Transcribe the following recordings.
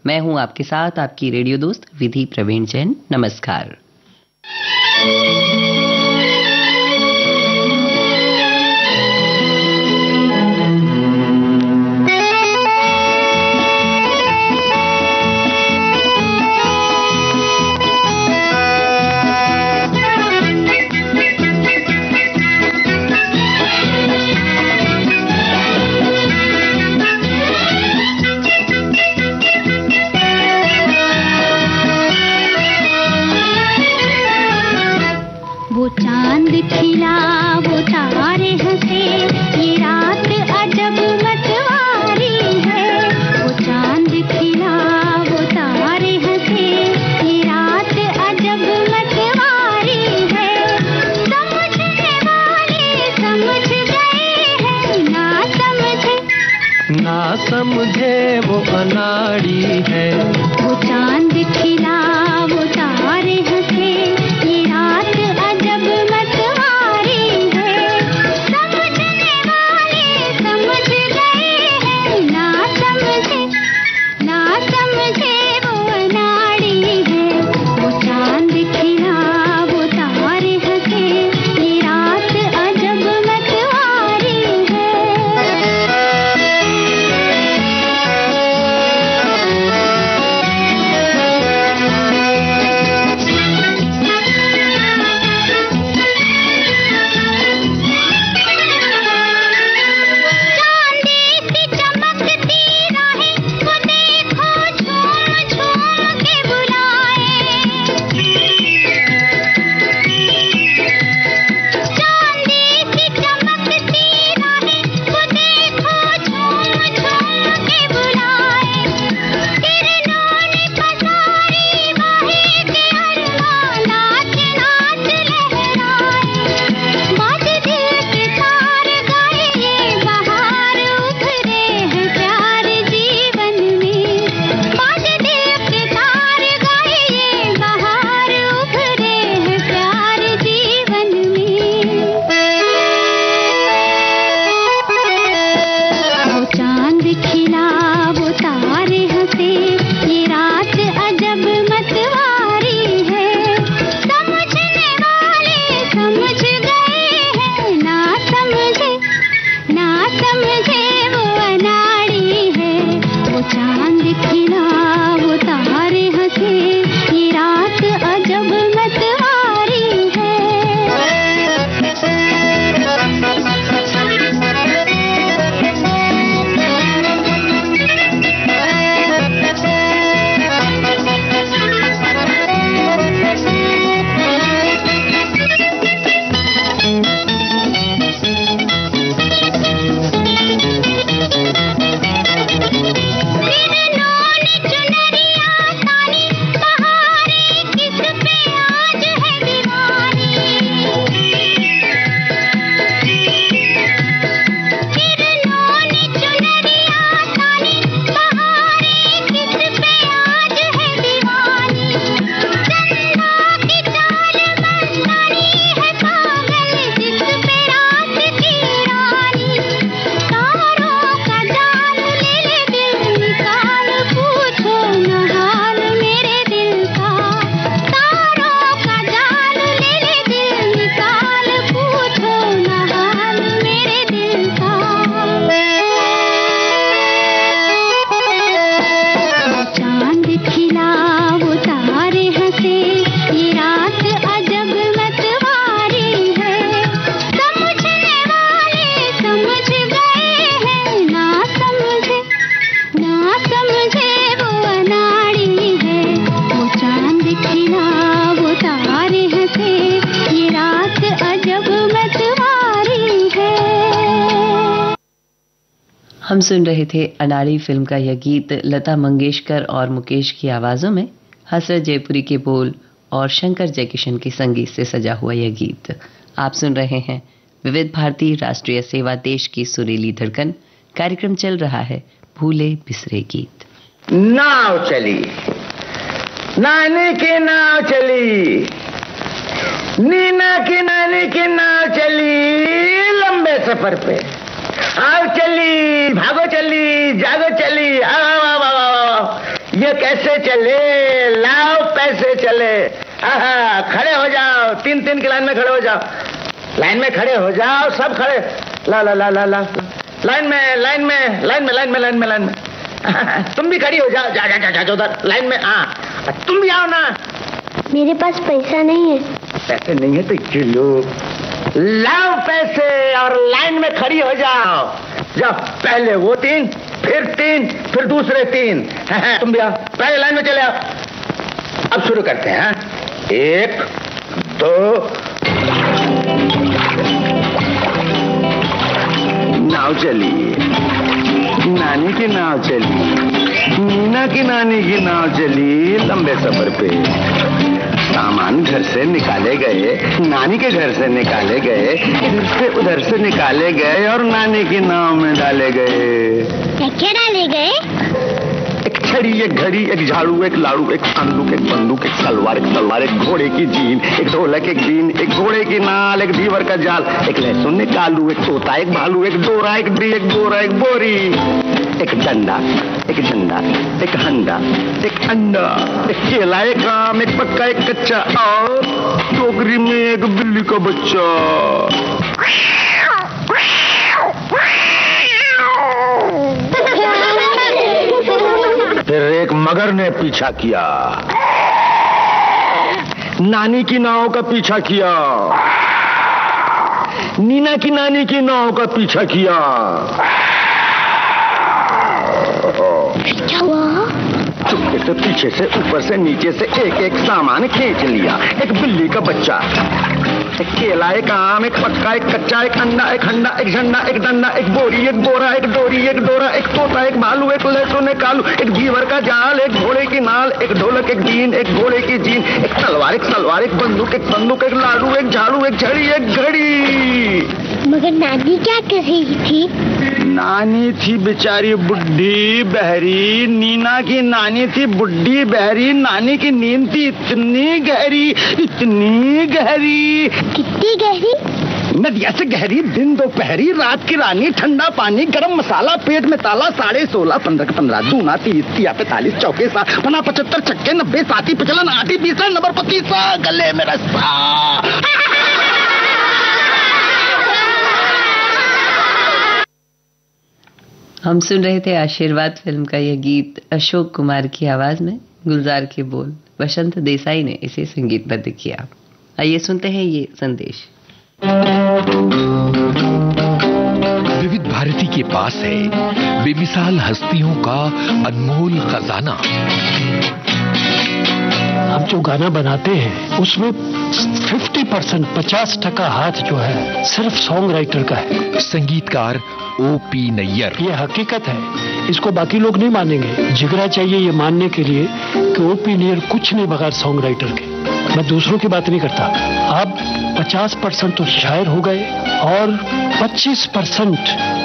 मैं हूं आपके साथ आपकी रेडियो दोस्त विधि प्रवीण जैन। नमस्कार। समझे वो अनाड़ी है, वो चांद खिला वो तारे हंसे, ये रात अजब मतवारी है। समझने वाले समझ गए हैं, ना समझे वो अनाड़ी है। वो चांद खिला वो तारे हंसे, ये रात अजब मतवारी है। हम सुन रहे थे अनाड़ी फिल्म का यह गीत लता मंगेशकर और मुकेश की आवाज़ों में, हसरत जयपुरी के बोल और शंकर जयकिशन के संगीत से सजा हुआ यह गीत। आप सुन रहे हैं विविध भारती राष्ट्रीय सेवा, देश की सुरीली धड़कन। कार्यक्रम चल रहा है भूले बिसरे गीत। नाव चली, नानी की नाव चली, नीना की नानी की नाव चली लंबे सफर पे। आओ चली, भागो चली, जागो चली, आओ आओ आओ आओ। ये कैसे चले? लाओ पैसे चले। खड़े हो जाओ, 3-3 की लाइन में खड़े हो जाओ, लाइन में खड़े हो जाओ, सब खड़े। ला ला ला ला ला लाइन में लाइन में लाइन में लाइन में लाइन में लाइन में तुम भी खड़ी हो जाओ, जा जा जा जा उधर लाइन में। हाँ तुम भी आओ ना। मेरे पास पैसा नहीं है। पैसे नहीं है तो चलो लाओ पैसे और लाइन में खड़ी हो जाओ। जाओ, पहले वो 3, फिर दूसरे 3। तुम भी आओ, पहले लाइन में चले आओ। अब शुरू करते हैं। 1 2 नाव चली, नानी की नाव चली, मीना की नानी की नाव चली लंबे सफर पे। सामान घर से निकाले गए, नानी के घर से निकाले गए, इधर से उधर से निकाले गए और नानी की नाव में डाले गए। क्या डाले गए? एक छड़ी, एक घड़ी, एक झाड़ू, एक लाड़ू, एक संदूक, एक बंदूक, एक तलवार, एक घोड़े की जीन, एक ढोलक, एक बीन, एक घोड़े की नाल, एक धीवर का जाल, एक लहसुन, एक आलू, एक तोता, एक भालू, एक डोरा, एक डी, एक बोरा, एक बोरी, एक डंडा, एक झंडा, एक हंडा, एक अंडा, एक केला, एक आम, एक पक्का, एक कच्चा और टोकरी में एक बिल्ली का बच्चा। फिर एक मगर ने पीछा किया, नानी की नाव का पीछा किया, नीना की नानी की नाव का पीछा किया। चुपके से पीछे से ऊपर से नीचे से एक सामान खींच लिया। एक बिल्ली का बच्चा, एक केला, एक आम, एक पक्का, एक कच्चा, एक अंडा, एक हंडा, एक झंडा, एक डंडा, एक बोरी, एक बोरा, एक डोरी, एक डोरा, एक तोता, एक भालू, एक लहसुन, एक आलू, एक घीवर का जाल, एक घोड़े की नाल, एक ढोलक, एक बीन, एक घोड़े की जीन, एक तलवार, एक बंदूक, एक बंदूक, एक लाड़ू, एक झाड़ू, एक झड़ी, एक घड़ी। मगर नानी क्या कर रही थी? नानी थी बेचारी बुढ़ी बहरी। नीना की नानी थी बुढ़ी बहरी। नानी की नींद थी इतनी गहरी, इतनी गहरी। कितनी गहरी? नदिया से गहरी, दिन दोपहरी, रात की रानी, ठंडा पानी, गरम मसाला, पेट में ताला, 16.5, 15 दूना 30, 45, चौके 7, 75, छक्के 90, 7 55, 8 20, नंबर 25, गले में रस्सा। हम सुन रहे थे आशीर्वाद फिल्म का यह गीत अशोक कुमार की आवाज में, गुलजार के बोल वसंत देसाई ने इसे संगीतबद्ध किया। आइए सुनते हैं ये संदेश। विविध भारती के पास है बेमिसाल हस्तियों का अनमोल खजाना। हम जो गाना बनाते हैं उसमें 50% हाथ जो है सिर्फ सॉन्ग राइटर का है। संगीतकार O.P. नैयर। ये हकीकत है, इसको बाकी लोग नहीं मानेंगे। जिगरा चाहिए ये मानने के लिए कि O.P. नैयर कुछ नहीं बगैर सॉन्ग राइटर के। मैं दूसरों की बात नहीं करता। अब 50% तो शायर हो गए और 25%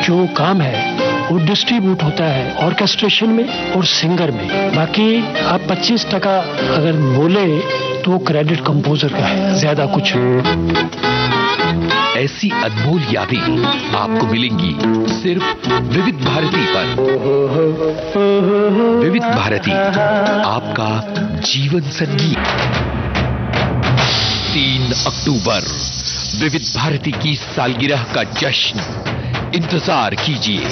जो काम है वो डिस्ट्रीब्यूट होता है ऑर्केस्ट्रेशन में और सिंगर में। बाकी आप 25% अगर बोले तो क्रेडिट कंपोजर का है, ज्यादा कुछ नहीं। ऐसी अनमोल यादें आपको मिलेंगी सिर्फ विविध भारती पर। विविध भारती, आपका जीवन संगीत। 3 अक्टूबर विविध भारती की सालगिरह का जश्न, इंतजार कीजिए।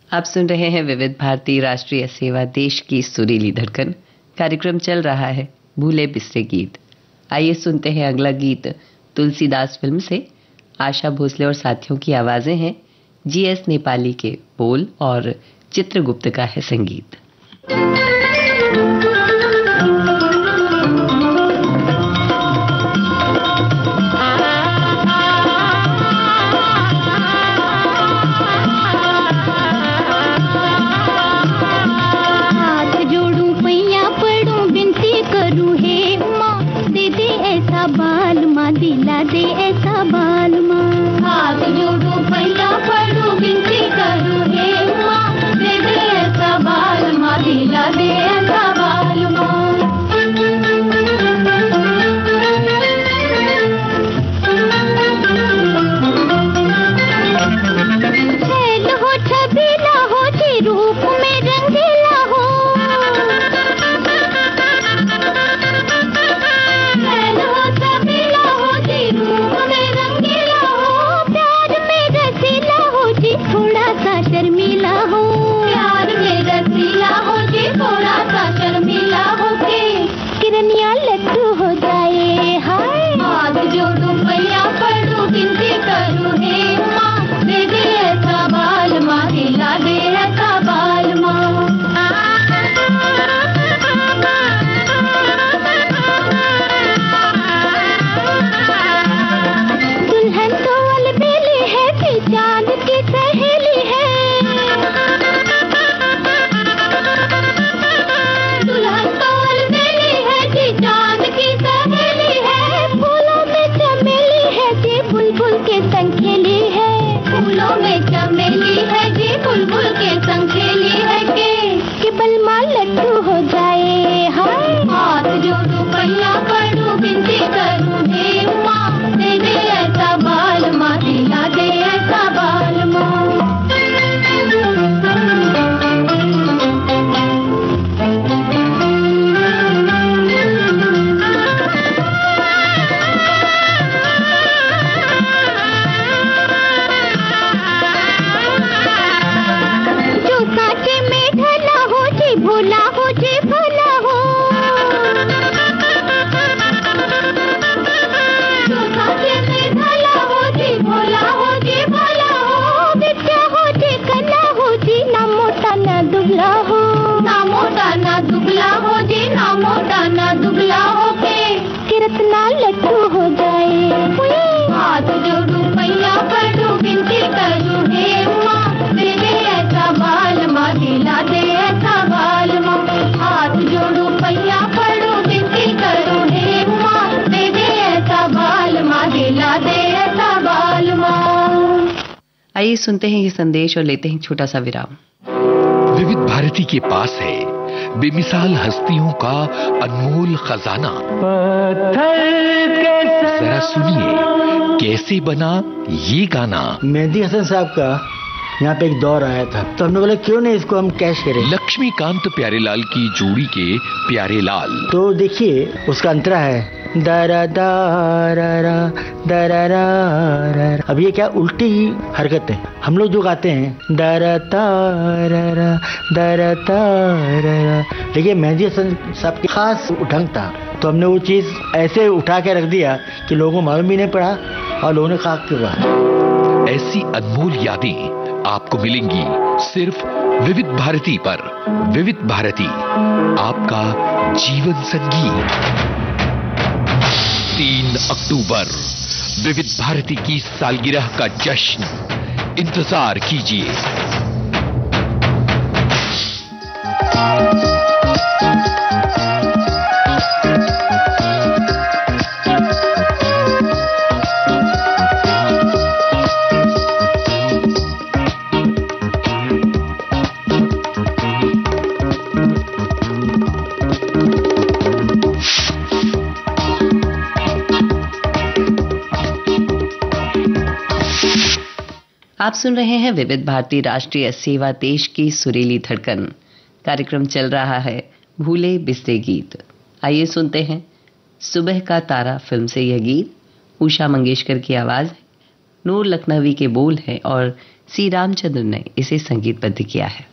आप सुन रहे हैं विविध भारती राष्ट्रीय सेवा, देश की सुरीली धड़कन। कार्यक्रम चल रहा है भूले बिसरे गीत। आइए सुनते हैं अगला गीत तुलसीदास फिल्म से। आशा भोसले और साथियों की आवाजें हैं, GS नेपाली के बोल और चित्रगुप्त का है संगीत। दिला दे ऐसा बाल माँ, हाथ जोड़ू पैया पढ़ू बिनती करूँ हे माँ, दे दे ऐसा बाल माँ, दिला दे ऐसा बाल माँ। कितना लट्टू हो जाए। हाथ जोड़ू पैया पड़ू बिनती करूँ हे माँ, दे दे ऐसा बाल माँ, दिला दे ऐसा बाल माँ। हाथ जोड़ू पैया पड़ू बिनती करूँ हे माँ, दे दे ऐसा बाल माँ, दिला दे ऐसा बाल माँ। आइए सुनते हैं ये संदेश और लेते हैं छोटा सा विराम। विविध भारती के पास है बेमिसाल हस्तियों का अनमोल खजाना। जरा सुनिए कैसे बना ये गाना। मेहदी हसन साहब का यहाँ पे एक दौर आया था, तो हमने बोला क्यों नहीं इसको हम कैश करें। लक्ष्मीकांत प्यारेलाल की जोड़ी के प्यारेलाल। तो देखिए उसका अंतरा है दरा दारा दरा रा। अब ये क्या उल्टी हरकत है। हम लोग जो गाते हैं दरा तारा दरा तारा, देखिए मेहदी हसन साहब की खास उठंग था, तो हमने वो चीज ऐसे उठा के रख दिया कि लोगों को मालूम भी नहीं पड़ा और लोगों ने खाक के कहा। ऐसी अनमोल यादें आपको मिलेंगी सिर्फ विविध भारती पर। विविध भारती आपका जीवन संगीत। 3 अक्टूबर विविध भारती की सालगिरह का जश्न, इंतजार कीजिए। आप सुन रहे हैं विविध भारती राष्ट्रीय सेवा, देश की सुरीली धड़कन। कार्यक्रम चल रहा है भूले बिसरे गीत। आइए सुनते हैं सुबह का तारा फिल्म से यह गीत। उषा मंगेशकर की आवाज है, नूर लखनवी के बोल है और सी रामचंद्र ने इसे संगीतबद्ध किया है।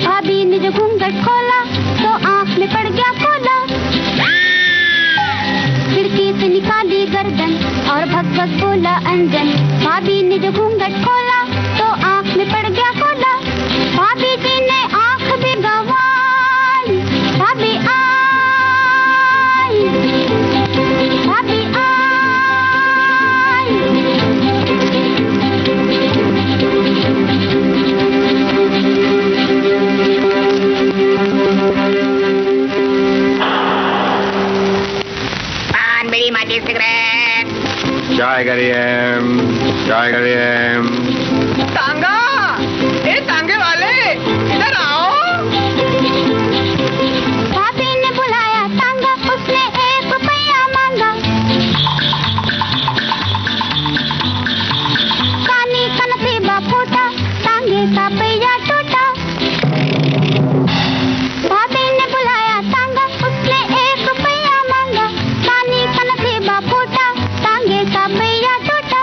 भाभी ने जो घूंघट खोला तो आंख में पड़ गया कोला। खिड़की से निकाली गर्दन और भग भग बोला अंजन। भाभी ने जो घूंघट खोला तो आंख में पड़ गया कोला। भाभी जी ने आंख भी गंवाई। भाभी आई, भाभी आई। सिगरेट चाय करिए, चाय करिए। तांगा, ए तांगे वाले इधर आओ। भाभी ने बुलाया तांगा, उसने 1 रुपया मांगा। कानी का नसीबा फूटा, तांगे का पहिया टूटा। भाभी ने बुलाया तांगा, उसने 1 रुपया मांगा। कानी का नसीबा फूटा, तांगे का पहिया टूटा।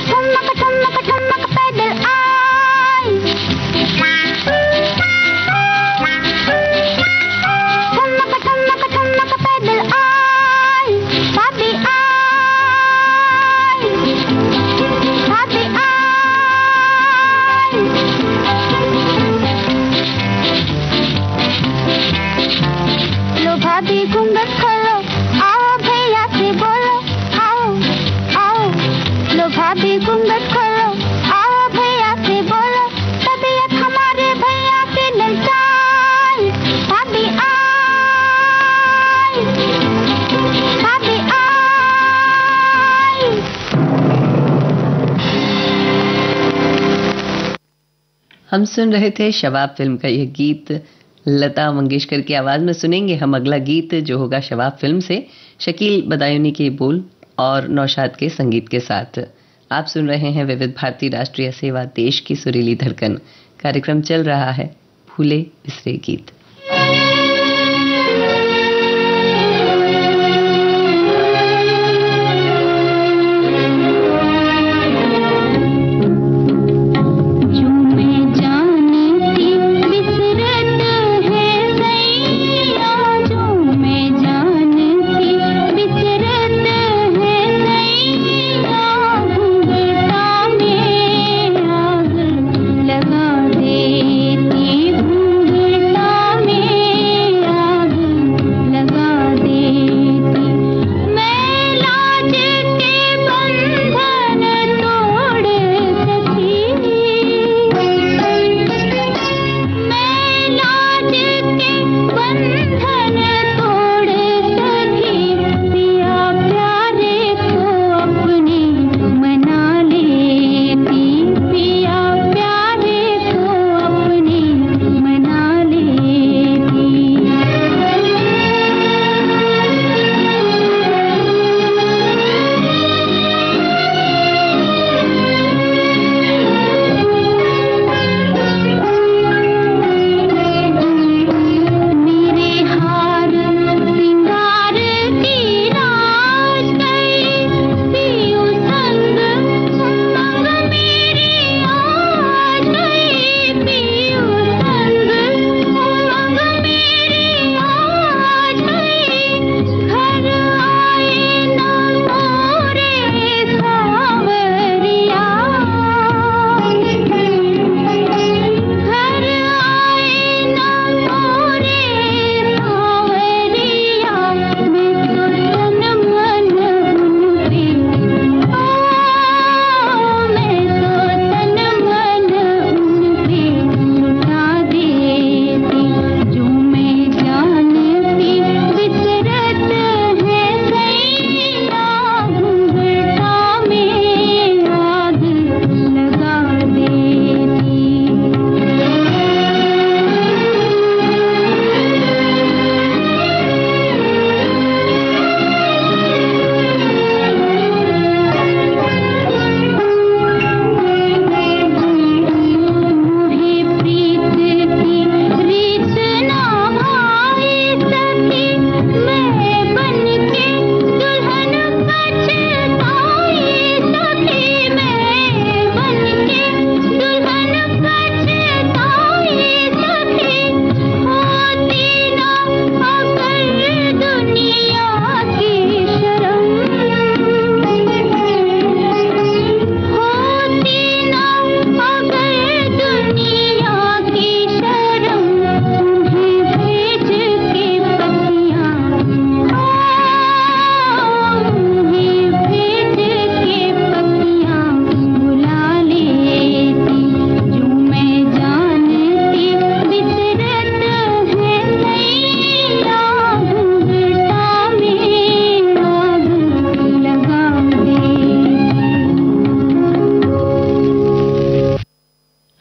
ठुमक ठुमक ठुमक हम सुन रहे थे शबाब फिल्म का यह गीत। लता मंगेशकर की आवाज में सुनेंगे हम अगला गीत, जो होगा शबाब फिल्म से, शकील बदायूनी के बोल और नौशाद के संगीत के साथ। आप सुन रहे हैं विविध भारती राष्ट्रीय सेवा, देश की सुरीली धड़कन। कार्यक्रम चल रहा है भूले बिसरे गीत।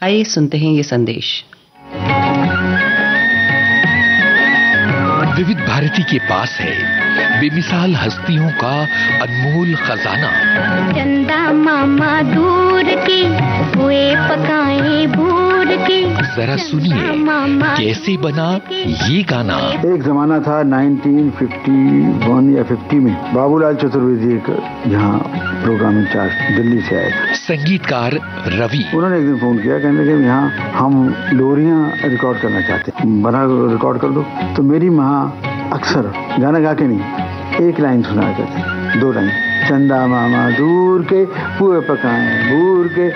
आइए सुनते हैं ये संदेश। विविध भारती के पास है बेमिसाल हस्तियों का अनमोल खजाना। चंदा मामा दूर की हुए पकाए भूर की। जरा सुनिए कैसे बना ये गाना। एक जमाना था 1951 या 50 में, बाबूलाल चतुर्वेदी एक यहाँ प्रोग्राम इंचार्ज दिल्ली से आए, संगीतकार रवि। उन्होंने एक दिन फोन किया, कहने लगे यहाँ हम लोरियां रिकॉर्ड करना चाहते हैं, बना रिकॉर्ड कर दो। तो मेरी माँ अक्सर गाना गा के नहीं, एक लाइन सुना करते, 2 लाइन, चंदा मामा दूर के पुए पकाए भूर के।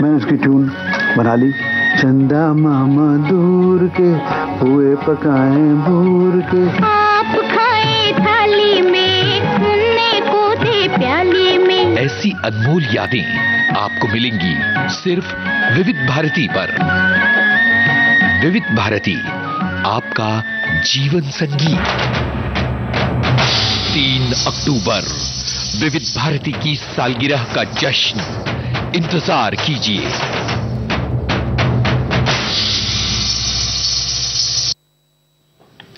मैंने उसकी ट्यून बना ली, चंदा मामा दूर के पुए पकाए भूर के। आप खाए थाली में, उन्ने को थे प्याली में। ऐसी अनमोल यादें आपको मिलेंगी सिर्फ विविध भारती पर। विविध भारती, आपका जीवन संगीत। 3 अक्टूबर विविध भारती की सालगिरह का जश्न, इंतजार कीजिए।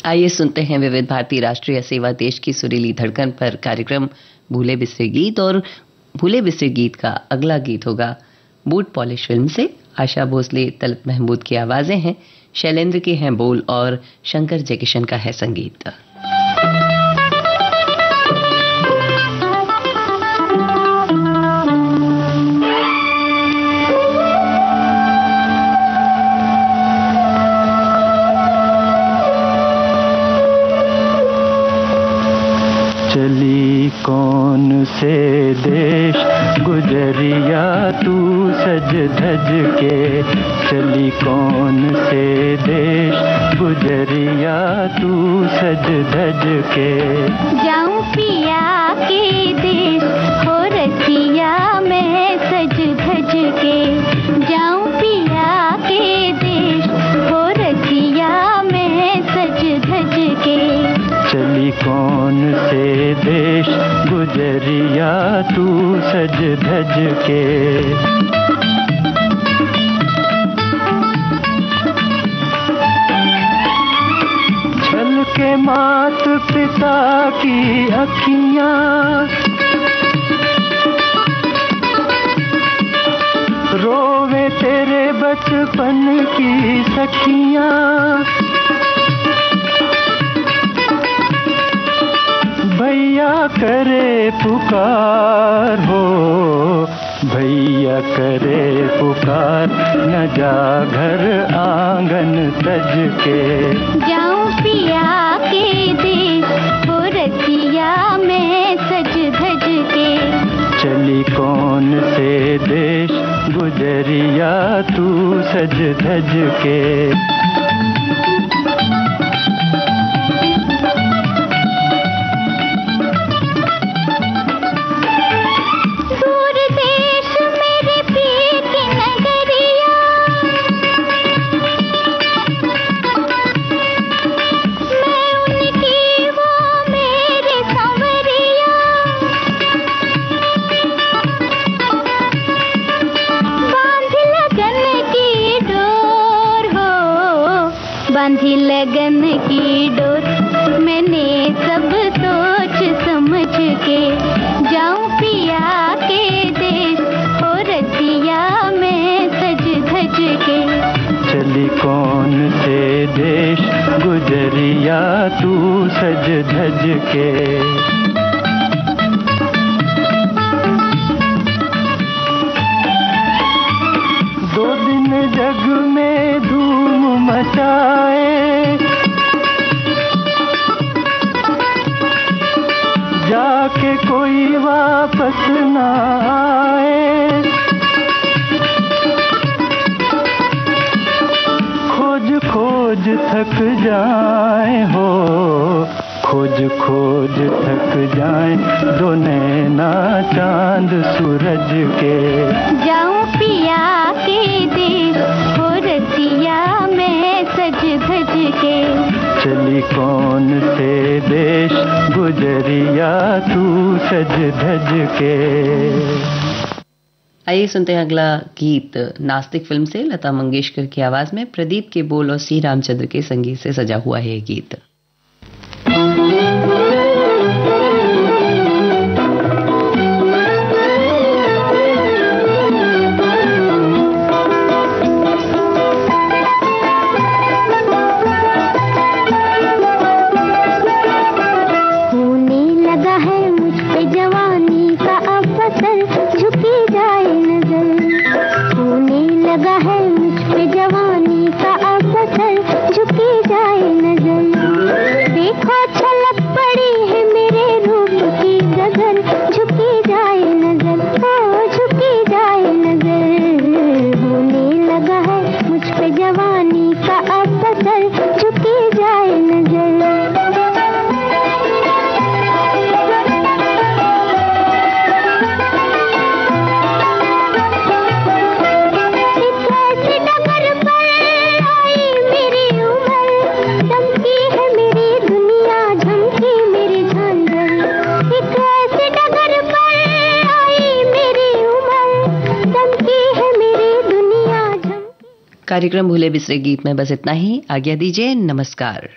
आइए सुनते हैं विविध भारती राष्ट्रीय सेवा देश की सुरीली धड़कन पर कार्यक्रम भूले बिसरे गीत। और भूले बिसरे गीत का अगला गीत होगा बूट पॉलिश फिल्म से। आशा भोसले, तलत महमूद की आवाजें हैं, शैलेंद्र के हैं बोल और शंकर जयकिशन का है संगीत। चली कौन से देश गुजरिया तू सज धज के, चली कौन से देश गुजरिया तू सज धज के। जाऊं पिया के देश हो रसिया मैं सज धज के, जाऊं पिया के देश हो रसिया मैं सज धज के। चली कौन से देश गुजरिया तू सज धज के। छल के मात पिता की अखियां, रोवे तेरे बचपन की सखियां। भैया करे पुकार हो, भैया करे पुकार, न जा घर आंगन तज के। जाऊं पिया के देश हो रसिया मैं सज धज के। चली कौन से देश गुजरिया तू सज धज के। बांधी लगन की डोर मैंने सब सोच समझ के। जाऊं पिया के देश हो रसिया मैं सज धज के। चली कौन से देश गुजरिया तू सज धज के। दो दिन जग में धूम मचाए, जाके कोई वापस ना आए। खोज खोज थक जाए हो, खोज खोज थक जाए, दो नैना चांद सूरज के। जाऊं पिया के देश हो रसिया मैं सज धज के। चली कौन से देश गुजरिया तू सज धज के। आइए सुनते हैं अगला गीत नास्तिक फिल्म से। लता मंगेशकर की आवाज में प्रदीप के बोल और सी रामचंद्र के संगीत से सजा हुआ है ये गीत। कार्यक्रम भूले बिसरे गीत में बस इतना ही। आज्ञा दीजिए, नमस्कार।